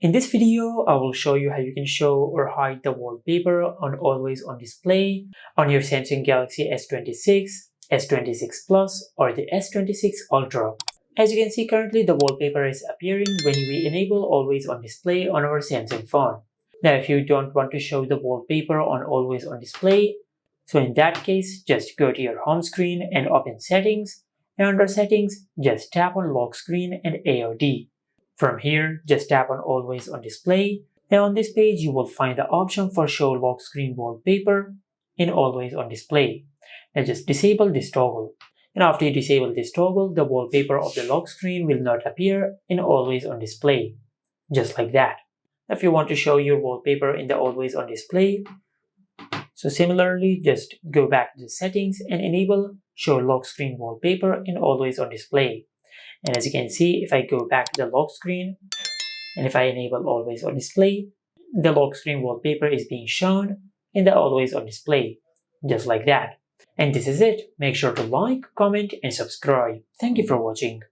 In this video, I will show you how you can show or hide the wallpaper on always on display on your Samsung Galaxy S26, S26 Plus or the S26 Ultra. As you can see currently, the wallpaper is appearing when we enable always on display on our Samsung phone. Now if you don't want to show the wallpaper on always on display, so in that case, just go to your home screen and open settings, and under settings, just tap on lock screen and AOD. From here, just tap on always on display, and on this page you will find the option for show lock screen wallpaper in always on display. Now just disable this toggle. And after you disable this toggle, the wallpaper of the lock screen will not appear in always on display. Just like that. If you want to show your wallpaper in the always on display, so similarly, just go back to the settings and enable show lock screen wallpaper in always on display. And as you can see, if I go back to the lock screen and if I enable always on display, the lock screen wallpaper is being shown in the always on display, just like that. And this is it. Make sure to like, comment and subscribe. Thank you for watching.